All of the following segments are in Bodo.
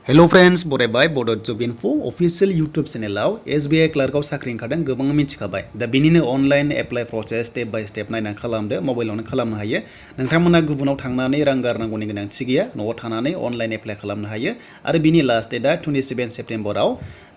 Hello friends, बरायबाय Bodo Job Info official YouTube channel SBI Clerk साख्रि ओंखारदों गोबां मिथिखाबाय दा बिनिनो online apply process step by step नायनानै खालामदो मबाइलावनो खालामनो हायो नोंथांमोना गुबुनाव थांनानै रां गारनांगौनि गोनांथि गैया न'आव थानानै अनलाइन एप्लाइ खालामनो हायो आरो बिनि लास्ट डेटआ 27 सेप्टेम्बराव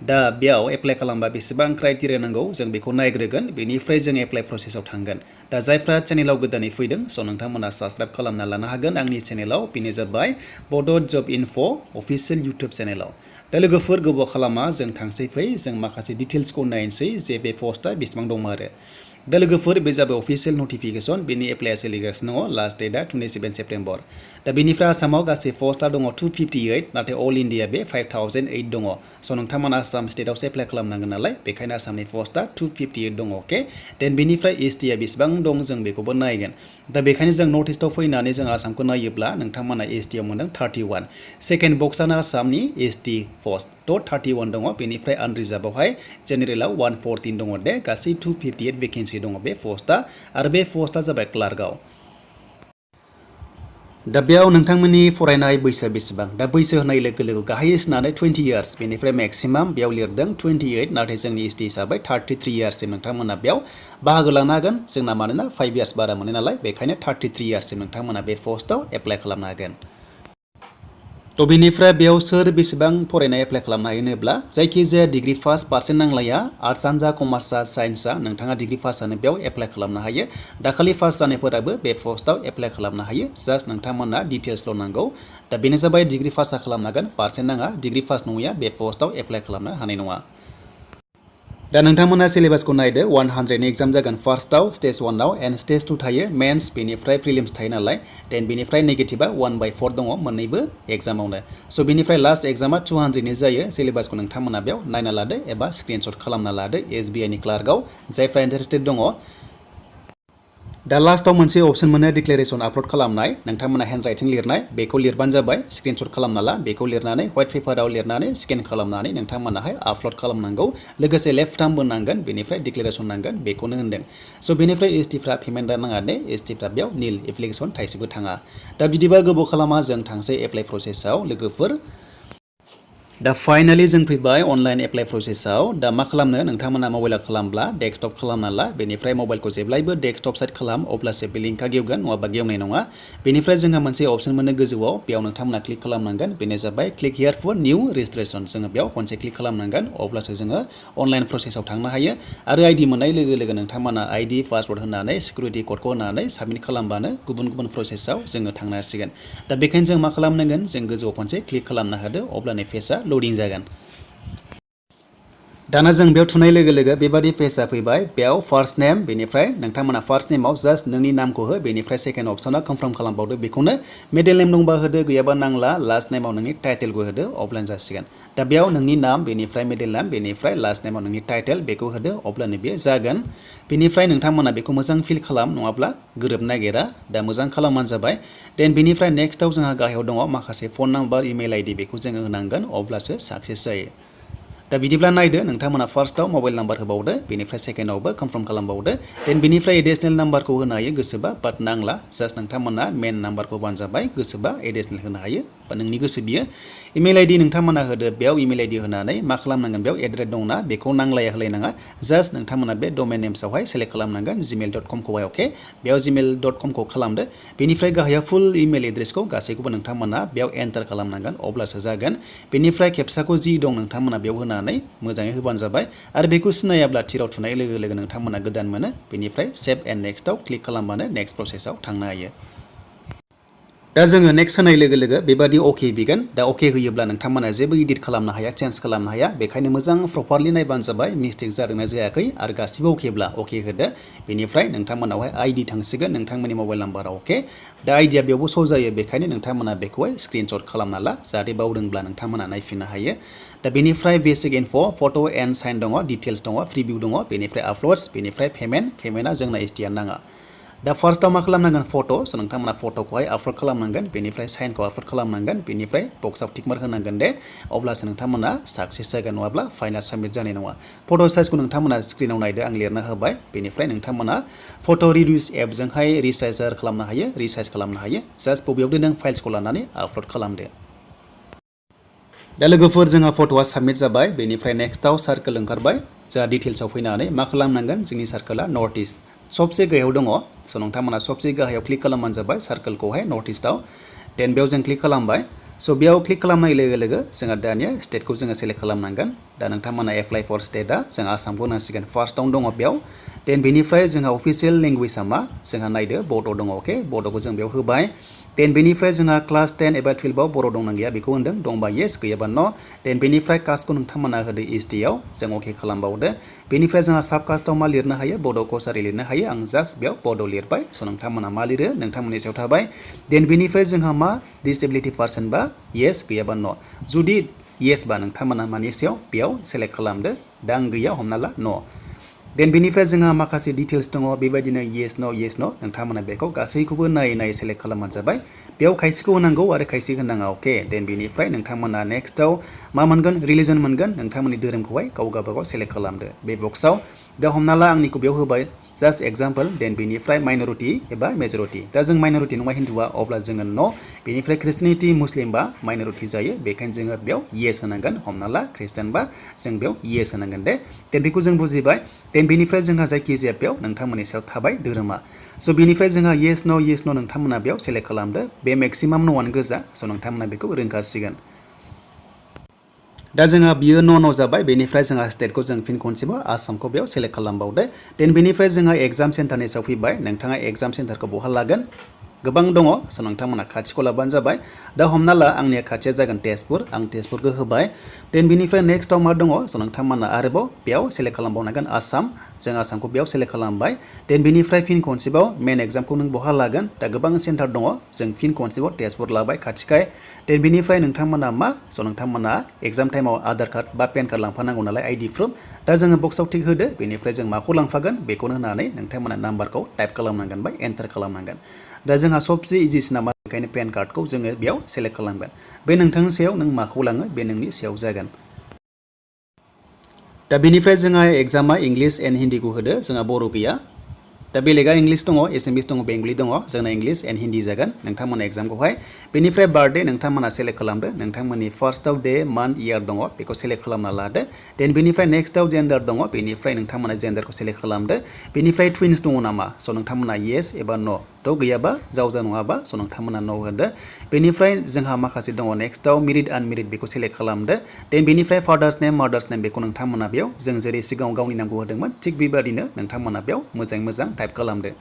दा बेयाव एप्लाइ खालामबा बेसेबां क्राइटेरिया नांगौ जों बेखौ नायग्रोगोन बेनिफ्राय जों एप्लाइ प्रसेसआव थांगोन दा जायफ्रा चेनेलाव गोदानै फैदों स' नोंथांमोना साबस्क्राइब खालामना लानो हागोन आंनि चेनेलाव बेनो जाबाय Bodo Job Info official YouTube चेनेलाव दा लोगोफोर गोबाव खालामा जों थांसै फै जों माखासे डिटेल्सखौ नायनोसै जे बे पस्टआ बेसेबां दं आरो दा लोगोफोर बे जाबाय अफिसियेल नटिफिकेशन बेनि एप्लाइआ सोलिगासिनो दङ लास्ट डेटआ 27 सेप्टेम्बर दा बेनिफ्राय आसामाव गासै पस्टआ दङ 258 नाथाय अल इन्डिया बे 5008 दङ स' नोंथांमोना आसाम स्टेटआवसो एप्लाइ खालामनांगोन नालाय बेखायनो आसामनि पस्टआ 258 दङ अके देन बेनिफ्राय एसटिआ बेसेबां दं जों बेखौबो नायगोन दा बेखायनो जों नर्थ इस्टआव फैनानै जों आसामखौ नायोब्ला नोंथांमोना एसटिआव मोनदों 31 सेकेन्ड बक्सआनो आसामनि एसटि पस्ट थ' 31 दङ बेनिफ्राय आनरिजार्भआवहाय जेनेरेलाव 114 दङ दे गासै 258 भेकेन्सि दङ बे पस्टआ आरो बे पस्टआ जाबाय क्लार्कआव दा बेयाव नोंथांमोननि फरायनाय बैसोआ बेसेबां दा बैसो होनाय लोगो लोगो गाहायसिन होनानै 20 इयार्स बेनिफ्राय मेक्सिमाम बेयाव लिरदों 28 नाथाय जोंनि एसटि हिसाबै 33 इयार्ससिम नोंथांमोना बेयाव बाहागो लानो हागोन जोंना मानोना 5 इयार्स बारा मोनो नालाय बेखायनो 33 इयार्ससिम नोंथांमोना बे पस्टआव एप्लाइ खालामनो हागोन थ' बेनिफ्राय बेयाव सोर बेसेबां फरायनाय एप्लाइ खालामनो हायो होनोब्ला जायखिजाया डिग्री पास पार्सेन्ट नांलाया आर्ट्सआनो जा कमार्स जा साइन्सआ नोंथाङा डिग्री पास जानो बेयाव एप्लाइ खालामनो हायो दाखालि पास जानायफोराबो बे पस्टआव एप्लाइ खालामनो हायो जास्ट नोंथांमोना डिटेल्सल' नांगौ दा बेनो जाबाय डिग्री पासआ खालामनो हागोन पार्सेन्ट नाङा डिग्री पास नङैया बे पस्टआव एप्लाइ खालामनो हानाय नङा दा नोंथांमोना सिलेबासखौ नायदो 100 नि एग्जाम जागोन फार्स्टआव स्टेज 1 आव एन्ड स्टेज 2 थायो मेन्स बेनिफ्राय प्रिलिम्स थायो नालाय देन बेनिफ्राय नेगेटिभआ 1/4 दङ मोननैबो एग्जामावनो स' बेनिफ्राय लास्ट एग्जामा 200 नि जायो सिलेबासखौ नोंथांमोना बेयाव नायना लादो एबा स्क्रिनशट खालामना लादो SBI नि क्लार्कआव जायफ्रा इन्टारेस्टेड दङ दा लास्टआव मोनसे अपसन मोनो डिक्लेरेसन आपल'ड खालामनाय नोंथांमोना हेन्ड राइटिं लिरनाय बेखौ लिरबानो जाबाय स्क्रिनशट खालामना ला बेखौ लिरनानै व्हाइट पेपाराव लिरनानै स्केन खालामनानै नोंथांमोनाहाय आपल'ड खालामनांगौ लोगोसे लेफ्ट थाम्बबो नांगोन बेनिफ्राय डिक्लेरेसन नांगोन बेखौनो होनदों स' बेनिफ्राय एसटिफ्रा पेमेन्ट नाङा दे एसटिफ्रा बेयाव निल एप्लिकेसन थाइसेबो थाङा दा बिदिबा गोबाव खालामा जों थांसै एप्लाइ प्रसेसआव लोगोफोर दा फाइनालि जों फैबाय अनलाइन एप्लाइ प्रसेसआव दा मा खालामनो नोंथांमोना मबाइलाव खालामब्ला डेस्कटप खालामना ला बेनिफ्राय मबाइलखौ जेब्लायबो डेस्कटप साइड खालाम अब्लासो बे लिंकआ गेवगोन नङाबा गेवनाय नङा बेनिफ्राय जोंहा मोनसे अपसन मोनो गोजौआव बेयाव नोंथांमोना क्लिक खालामनांगोन बेनो जाबाय क्लिक हियार फर निउ रेजिस्ट्रेसन जोङो बेयाव खनसे क्लिक खालामनांगोन अब्लासो जोङो अनलाइन प्रसेसआव थांनो हायो आरो आइडि मोननाय लोगो लोगो नोंथांमोना आइडि पासवर्ड होनानै सिकिउरिटि क'डखौ होनानै साबमिट खालामबानो गुबुन गुबुन प्रसेसआव जोङो थांनो हासिगोन दा बेखायनो जों मा खालामनांगोन जों गोजौआव खनसे क्लिक खालामनो होदो अब्लानो पेजआ लडिं जागोन दाना जों बेयाव थुनाय लोगो लोगो बेबादि पेजआ फैबाय बेयाव फार्स्ट नेम बेनिफ्राय नोंथांमोना फार्स्ट नेमाव जास्ट नोंनि नामखौ हो बेनिफ्राय सेकेन्ड अपसनाव कनफार्म खालामबावदो बेखौनो मिडल नेम दंबा होदो गैयाबा नांला लास्ट नेमाव नोंनि टाइटेलखौ होदो अब्लानो जासिगोन दा बेयाव नोंनि नाम बेनिफ्राय मिडल नेम बेनिफ्राय लास्ट नेमाव नोंनि टाइटेल बेखौ होदो अब्लानो बेयो जागोन बेनिफ्राय नोंथांमोना बेखौ मोजां फिल खालाम नङाब्ला गोरोबनो नागिरा दा मोजां खालामबानो जाबाय देन बेनिफ्राय नेक्स्टआव जोंहा गाहायाव दङ माखासे फन नाम्बार इमेल आइडि बेखौ जोङो होनांगोन अब्लासो साक्सेस जायो दा बिदिब्ला नायदो नोंथांमोना फार्स्टआव मबाइल नाम्बार होबावदो बेनिफ्राय सेकेन्डआवबो कनफार्म खालामबावदो देन बेनिफ्राय एडिसनेल नाम्बारखौ होनो हायो गोसोबा बाट नांला जास्ट नोंथांमोना मेन नाम्बारखौ बानो जाबाय गोसोबा एडिसनेल होनो हायो बा नोंनि गोसो बियो इमेल आइडि नोंथांमोना होदो बेयाव इमेल आइडि होनानै मा खालामनांगोन बेयाव एड्रेस दंना बेखौ नांलाया होलायनाङा जास्ट नोंथांमोना बे डमेन नेम्सआवहाय सेलेक्ट खालामनांगोन gmail.com-खौहाय अके बेयाव gmail.com-खौ खालामदो बेनिफ्राय गाहायाव फुल इमेल एड्रेसखौ गासैखौबो नोंथांमोना बेयाव एन्टार खालामनांगोन अब्लासो जागोन बेनिफ्राय खेबसाखौ जि दं नोंथांमोना बेयाव होनानै मोजाङै होबानो जाबाय आरो बेखौ सिनायाब्ला थिराव थुनाय लोगो लोगो नोंथांमोना गोदान मोनो बेनिफ्राय सेभ एन्ड नेक्स्टआव क्लिक खालामबानो नेक्स्ट प्रसेसआव थांनो हायो दा जोङो नेक्स्ट होनाय लोगो लोगो बेबादि अके बिगोन दा अके होयोब्ला नोंथांमोना जेबो इडिट खालामनो हाया चेन्ज खालामनो हाया बेखायनो मोजां प्रपारलि नायबानो जाबाय मिस्टेक जादोंना जायाखै आरो गासिबो अकेब्ला अके होदो बेनिफ्राय नोंथांमोनावहाय आइडि थांसिगोन नोंथांमोननि मबाइल नाम्बाराव अके दा आइडिया बेयावबो श' जायो बेखायनो नोंथांमोना बेखौहाय स्क्रिनशट खालामना ला जाहाथे बावदोंब्ला नोंथांमोना नायफिननो हायो दा बेनिफ्राय basic info' photo' and sign दङ डिटेल्स दङ प्रिभिउ दङ बेनिफ्राय आपल'ड्स बेनिफ्राय पेमेन्टआ जोंना एसटिआर नाङा दा फार्स्टआव मा खालामनांगोन फट' स' नोंथांमोना फट'खौहाय आपल'ड खालामनांगोन बेनिफ्राय साइनखौ आपल'ड खालामनांगोन बेनिफ्राय बक्सआव टिकमार्क होनांगोन दे अब्लासो नोंथांमोना साक्सेस जागोन नङाब्ला फाइनाल साबमिट जानाय नङा फट' साइजखौ नोंथांमोना स्क्रिनाव नायदो आं लिरना होबाय बेनिफ्राय नोंथांमोना फट' रिडिउस एपजोंहाय रिसाइजार खालामनो हायो रिसाइज खालामनो हायो जास्ट बबेयाव दोनदों फाइल्सखौ लानानै आपल'ड खालामदो दा लोगोफोर जोंहा फट'आ साबमिट जाबाय बेनिफ्राय नेक्स्टआव सार्कोल ओंखारबाय जोंहा डिटेल्सआव फैनानै मा खालामनांगोन जोंनि सार्कोला नर्थ इस्ट सबसे गाहायाव दङ स' नोंथांमोना सबसे गाहायाव क्लिक खालामबानो जाबाय सार्कोलखौहाय नर्थ इस्टआव देन बेयाव जों क्लिक खालामबाय स' बेयाव क्लिक खालामनाय लोगो लोगो जोंहा दानिया स्टेटखौ जोङो सेलेक्ट खालामनांगोन दा नोंथांमोना एप्लाइ फर स्टेटआ जों आसामखौ होनांसिगोन फार्स्टआवनो दङ बेयाव देन बेनिफ्राय जोंहा अफिसियेल लेंगुवेजआ मा जोंहा नायदो बड' दङ अके बड'खौ जों बेयाव होबाय देन बेनिफ्राय जोंहा क्लास 10 एबा 12आव बर' दंना गैया बेखौ होनदों दंबा येस गैयाबा न' देन बेनिफ्राय कास्टखौ नोंथांमोना होदो एसटिआव जों अके खालामबावदो बेनिफ्राय जोंहा साब कास्टआव मा लिरनो हायो बड' कसारि लिरनो हायो आं जास्ट बेयाव बड' लिरबाय स' नोंथांमोना मा लिरो नोंथांमोननि सायाव थाबाय देन बेनिफ्राय जोंहा मा डिसेबिलिटि पार्सन बा येस गैयाबा न' जुदि येस बा नोंथांमोना मानि सायाव बेयाव सेलेक्ट खालामदो दा आं गैया हमना ला न' देन बेनिफ्राय जोंहा माखासे डिटेल्स दङ बेबायदिनो येस न' नोंथांमोना बेखौ गासैखौबो नायै नायै सेलेक्ट खालामबानो जाबाय बेयाव खायसेखौ होनांगौ आरो खायसे होनाङा अके देन बेनिफ्राय नोंथांमोना नेक्स्टआव मा मोनगोन रिलिजन मोनगोन नोंथांमोननि धोरोमखौहाय गाव गावबागाव सेलेक्ट खालामदो बे बक्सआव दा हमना ला आंनिखौ बेयाव होबाय जास्ट एग्जाम्पल देन बेनिफ्राय माइनरिटि एबा मेजरिटि दा जों माइनरिटि नङा हिन्दुआ अब्ला जोङो न' बेनिफ्राय ख्रिस्टियानिटि मुस्लिम बा माइनरिटि जायो बेखायनो जोङो बेयाव येस होनांगोन हमना ला ख्रिस्टियान बा जों बेयाव येस होनांगोन दे देन बेखौ जों बुजिबाय देन बेनिफ्राय जोंहा जायखिजाया बेयाव नोंथांमोननि सायाव थाबाय धोरोमा स' बेनिफ्राय जोंहा येस न' नोंथांमोना बेयाव सेलेक्ट खालामदो बे मेक्सिमाम न'आनो गोजा स' नोंथांमोना बेखौ रोंखासिगोन दा जोंहा बियो न' जाबाय बेनिफ्राय जोंहा स्टेटखौ जों फिन खनसेबाव आसामखौ बेयाव सेलेक्ट खालामबावदो देन बेनिफ्राय जोंहा एग्जाम सेन्टारनि सायाव फैबाय नोंथाङा एग्जाम सेन्टारखौ बहा लागोन गोबां दङ स' नोंथांमोना खाथिखौ लाबानो जाबाय दा हमना ला आंनिया खाथिया जागोन तेजपुर आं तेजपुरखौ होबाय देन बेनिफ्राय नेक्स्टआव मा दङ स' नोंथांमोना आरोबाव बेयाव सेलेक्ट खालामबावनांगोन आसाम जों आसामखौ बेयाव सेलेक्ट खालामबाय देन बेनिफ्राय फिन खनसेबाव मेन एग्जामखौ नों बहा लागोन दा गोबां सेन्टार दङ जों फिन खनसेबाव तेजपुर लाबाय खाथिखाय देन बेनिफ्राय नोंथांमोना मा स' नोंथांमोना एग्जाम टाइमाव आधार कार्ड बा पेन कार्ड लांफानांगौ नालाय आइडि प्रुफ दा जोङो बक्सआव टिक होदो बेनिफ्राय जों माखौ लांफागोन बेखौनो होनानै नोंथांमोना नाम्बारखौ टाइप खालामनांगोन बा एन्टार खालामनांगोन दा जोंहा सबसे इजिसिना मा बेखायनो पेन कार्डखौ जोङो बेयाव सेलेक्ट खालामगोन बे नोंथांनि सायाव नों माखौ लाङो बे नोंनि सायाव जागोन दा बेनिफ्राय जोंहा एग्जामा इंलिश एन्ड हिन्दीखौ होदो जोंहा बर' गैया दा बेलेगा इंलिश दङ एसामिस दङ बेंगलि दङ जोंना इंलिश एन्ड हिन्दी जागोन नोंथांमोना एग्जामखौहाय बेनिफ्राय बार्थडे नोंथांमोना सेलेक्ट खालामदो नोंथांमोननि फार्स्टआव डे मान्थ इयार दङ बेखौ सेलेक्ट खालामना लादो देन बेनिफ्राय नेक्स्टआव जेन्डार दङ बेनिफ्राय नोंथांमोना जेन्डारखौ सेलेक्ट खालामदो बेनिफ्राय टुइन्स दङ नामा स' नोंथांमोना येस एबा न' थ' गैयाबा जावजा नङाबा स' नोंथांमोना न' होदो बेनिफ्राय जोंहा माखासे दङ नेक्स्टआव मेरिड आनमेरिड बेखौ सेलेक्ट खालामदो देन बेनिफ्राय फादार्स नेम मादार्स नेम बेखौ नोंथांमोना बेयाव जों जेरै सिगाङाव गावनि नामखौ होदोंमोन थिग बेबादिनो नोंथांमोना बेयाव मोजां टाइप खालामदो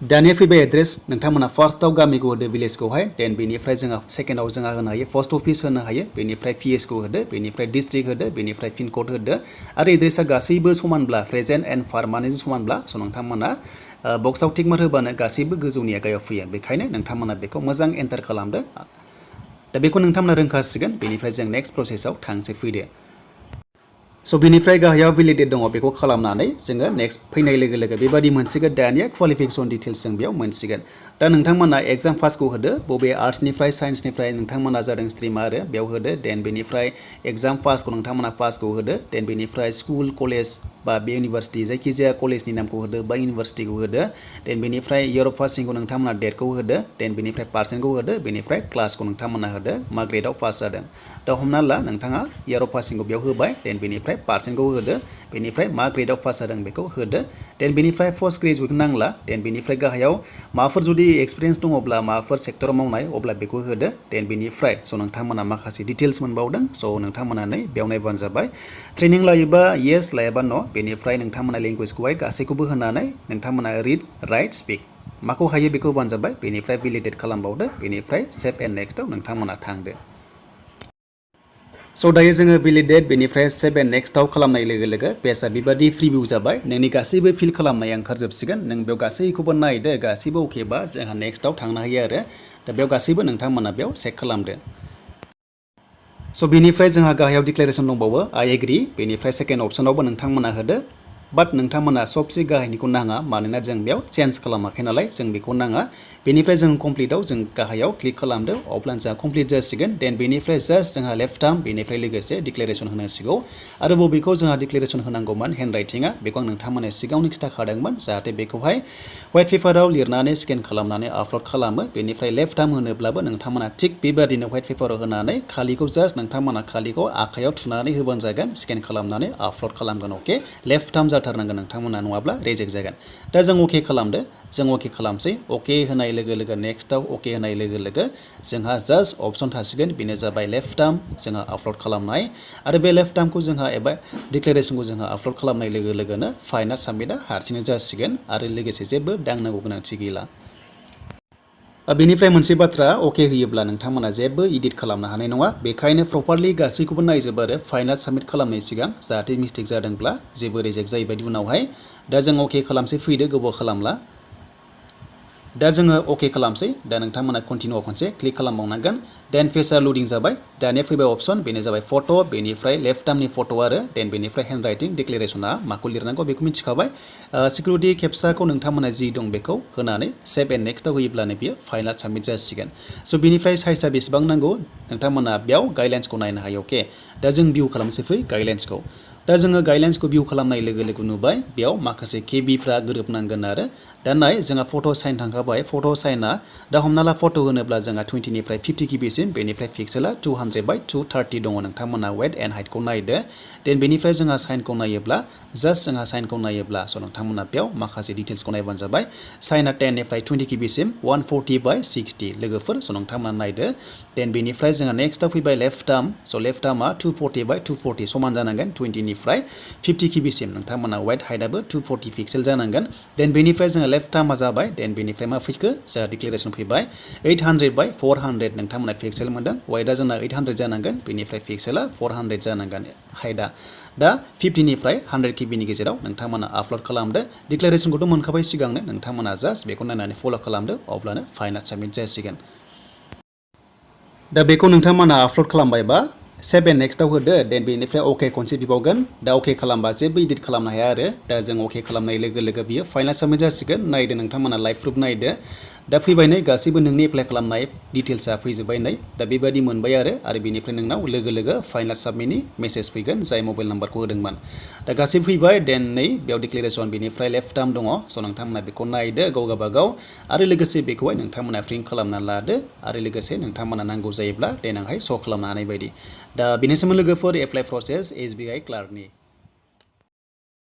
दानिया फैबाय एड्रेस नोंथांमोना फार्स्टआव गामिखौ होदो भिलेजखौहाय देन बेनिफ्राय जोंहा सेकेन्डआव जोंहा होनो हायो पस्ट अफिस होनो हायो बेनिफ्राय पिएसखौ होदो बेनिफ्राय डिस्ट्रिक्ट होदो बेनिफ्राय पिन कड होदो आरो एड्रेसा गासैबो समानब्ला प्रेजेन्ट एन्ड पारमानेन्ट समानब्ला स' नोंथांमोना बक्सआव टिक मार्क होबानो गासैबो गोजौनि आगायाव फैयो बेखायनो नोंथांमोना बेखौ मोजां एन्टार खालामदो दा बेखौ नोंथांमोना रोंखासिगोन बेनिफ्राय जों नेक्स्ट प्रसेसआव थांसै फैदो स' बेनिफ्राय गाहायाव भेलिडेट दङ बेखौ खालामनानै जोङो नेक्स्ट फैनाय लोगो लोगो बेबादि मोनसिगोन दानिया क्वालिफिकेसन डिटेल्स जों बेयाव मोनसिगोन दा नोंथांमोना एग्जाम पासखौ होदो बबे आर्ट्सनिफ्राय साइन्सनिफ्राय नोंथांमोना जादों स्ट्रिमा आरो बेयाव होदो देन बेनिफ्राय एग्जाम पासखौ नोंथांमोना पासखौ होदो देन बेनिफ्राय स्कुल कलेज बा बे इउनिभार्सिटि जायखिजाया कलेजनि नामखौ होदो बा इउनिभार्सिटिखौ होदो देन बेनिफ्राय इयार अफ पासिंखौ नोंथांमोना डेटखौ होदो देन बेनिफ्राय पार्सेन्टखौ होदो बेनिफ्राय क्लासखौ नोंथांमोना होदो मा ग्रेडआव पास जादों दा हमना ला नोंथाङा इयार अफ पासिंखौ बेयाव होबाय देन बेनिफ्राय पार्सेन्टखौ होदो बेनिफ्राय मा ग्रेडआव पास जादों बेखौ होदो देन बेनिफ्राय पोस्ट ग्रेजुवेट नांला देन बेनिफ्राय गाहायाव माबाफोर जुदि एक्सपिरियेन्स दङब्ला माबाफोर सेक्टराव मावनाय अब्ला बेखौ होदो देन बेनिफ्राय स' नोंथांमोना माखासे डिटेल्स मोनबावदों स' नोंथांमोना नै बेयाव नायबानो जाबाय ट्रेनिं लायोबा येस लायाबा न' बेनिफ्राय नोंथांमोना लेंगुवेजखौहाय गासैखौबो होनानै नोंथांमोना रिड राइट स्पिक माखौ हायो बेखौ होबानो जाबाय बेनिफ्राय भेलिडेट खालामबावदो बेनिफ्राय सेभ एन्ड नेक्स्टआव नोंथांमोना थांदो स' दायो जोङो भेलिडेट बेनिफ्राय सेभ एन्ड नेक्स्टआव खालामनाय लोगो लोगो पेजआ बेबादि प्रिभिउ जाबाय नोंनि गासैबो फिल खालामनाया ओंखारजोबसिगोन नों बेयाव गासैखौबो नायदो गासैबो अकेबा जोंहा नेक्स्टआव थांनो हायो आरो दा बेयाव गासैबो नोंथांमोना बेयाव चेक खालामदो स' बेनिफ्राय जोंहा गाहायाव डिक्लेरेसन दंबावो आइ एग्रि बेनिफ्राय सेकेन्ड अपसनावबो नोंथांमोना होदो बाट नोंथांमोना सबसे गाहायनिखौ नाङा मानोना जों बेयाव चेन्ज खालामाखै नालाय जों बेखौ नाङा बेनिफ्राय जों कमप्लिटआव जों गाहायाव क्लिक खालामदो अब्लानो जोंहा कमप्लिट जासिगोन देन बेनिफ्राय जास्ट जोंहा लेफ्ट टार्म बेनिफ्राय लोगोसे डिक्लेरेसन होनांसिगौ आरो बबेखौ जोंहा डिक्लेरेसन होनांगौमोन हेन्डराइटिंआ बेखौ आं नोंथांमोननो सिगाङावनो खिथाखादोंमोन जाहाथे बेखौहाय व्हाइट पेपाराव लिरनानै स्केन खालामनानै आपल'ड खालामो बेनिफ्राय लेफ्ट टार्म होनोब्लाबो नोंथांमोना थिग बेबादिनो व्हाइट पेपाराव होनानै खालिखौ जास्ट नोंथांमोना खालिखौ आखायाव थुनानै होबानो जागोन स्केन खालामनानै आपल'ड खालामगोन अके लेफ्ट टार्म जाथारनांगोन नोंथांमोना नङाब्ला रिजेक्ट जागोन दा जों अके खालामदो जों अके खालामसै अके होनाय लोगो लोगो नेक्स्टआव अके होनाय लोगो लोगो जोंहा जास्ट अपसन थासिगोन बेनो जाबाय लेफ्ट टार्म जोंहा आपल'ड खालामनाय आरो बे लेफ्ट टार्मखौ जोंहा एबा डिक्लेरेसनखौ जोंहा आपल'ड खालामनाय लोगो लोगोनो फाइनाल साबमिटआ हारसिंनो जासिगोन आरो लोगोसे जेबो दांनांगौ गोनांथि गैला बेनिफ्राय मोनसे बाथ्रा अके होयोब्ला नोंथांमोना जेबो इडिट खालामनो हानाय नङा बेखायनो प्रपारलि गासैखौबो नायजोब आरो फाइनाल साबमिट खालामनायनि सिगां जाहाथे मिस्टेक जादोंब्ला जेबो रिजेक्ट जायै बायदि उनावहाय दा जों अके खालामसै फैदो गोबाव खालामला दा जोङो अके खालामसै दा नोंथांमोना कन्टिनिउ खनसे क्लिक खालामबावनांगोन देन पेजआ लडिं जाबाय दानिया फैबाय अपसन बेनो जाबाय फट' बेनिफ्राय लेफ्ट टार्मनि फट' आरो देन बेनिफ्राय हेन्ड राइटिं डिक्लेरेसना माखौ लिरनांगौ बेखौ मिथिखाबाय सिकिउरिटि केप्साखौ नोंथांमोना जि दं बेखौ होनानै सेभ एन्ड नेक्स्टआव होयोब्लानो बियो फाइनाल साबमिट जासिगोन स' बिनिफ्राय साइजआ बेसेबां नांगौ नोंथांमोना बेयाव गाइडलाइन्सखौ नायनो हायो अके दा जों भिउ खालामसै फै गाइडलाइन्सखौ दा जोङो गाइडलाइन्सखौ भिउ खालामनाय लोगो लोगो नुबाय बेयाव माखासे केबिफ्रा गोरोबनांगोन आरो दा नाय जोंहा फट' साइन थांखाबाय फट' साइना दा हमना ला फट' होनोब्ला जोंहा 20निफ्राय 50 केबिसिम बेनिफ्राय पिक्सेला 200/230 दङ नोंथांमोना वेट एन्ड हाइटखौ नायदो देन बेनिफ्राय जोंहा साइनखौ नायोब्ला जास्ट जोंहा साइनखौ नायोब्ला स' नोंथांमोना बेयाव माखासे डिटेल्सखौ नायबानो जाबाय साइना 10निफ्राय 20 केबिसिम 140/60 लोगोफोर स' नोंथांमोना नायदो देन बेनिफ्राय जोंहा नेक्स्टआव फैबाय लेफ्ट टार्म स' लेफ्ट टार्मा 240/240 समान जानांगोन 20निफ्राय 50 केबिसिम नोंथांमोना वेट हाइटआबो 240 पिक्सेल जानांगोन देन बेनिफ्राय जोंहा लेफ्ट टार्मा जाबाय देन बेनिफ्राय मा फैखो जोंहा डिक्लेरेसन फैबाय 800/400 नोंथांमोना पिक्सेल मोनदों वाइटआ जोंना 800 जानांगोन बेनिफ्राय पिक्सेला 400 जानांगोन हाइटआ दा 50निफ्राय 100 केबिनि गेजेराव नोंथांमोना आपल'ड खालामदो डिक्लेरेसनखौथ' मोनखाबाय सिगांनो नोंथांमोना जास्ट बेखौ नायनानै फल' खालामदो अब्लानो फाइनाल साबमिट जासिगोन दा बेखौ नोंथांमोना आपल'ड खालामबायबा सेभ एन्ड नेक्स्टआव होदो देन बेनिफ्राय अके खनसे बिबावगोन दा अके खालामबा जेबो इडिट खालामनो हाया आरो दा जों अके खालामनाय लोगो लोगो बियो फाइनाल साबमिट जासिगोन नायदो नोंथांमोना लाइभ प्रुफ नायदो दा फैबाय नै गासैबो नोंनि एप्लाइ खालामनाय डिटेल्सआ फैजोब्बाय नै दा बेबायदि मोनबाय आरो बेनिफ्राय नोंनाव लोगो लोगो फाइनाल साबमिटनि मेसेज फैगोन जाय मबाइल नाम्बारखौ होदोंमोन दा गासैबो फैबाय देन नै बेयाव डिक्लेरेसन बेनिफ्राय लेफ्ट टार्म दङ स' नोंथांमोना बेखौ नायदो गावगाबागाव आरो लोगोसे बेखौहाय नोंथांमोना प्रिन्ट खालामना लादो आरो लोगोसे नोंथांमोना नांगौ जायोब्ला देनांहाय श' खालामनो हानाय बायदि दा बेनिसिम लोगोफोर एप्लाइ प्रसेस SBI क्लार्कनि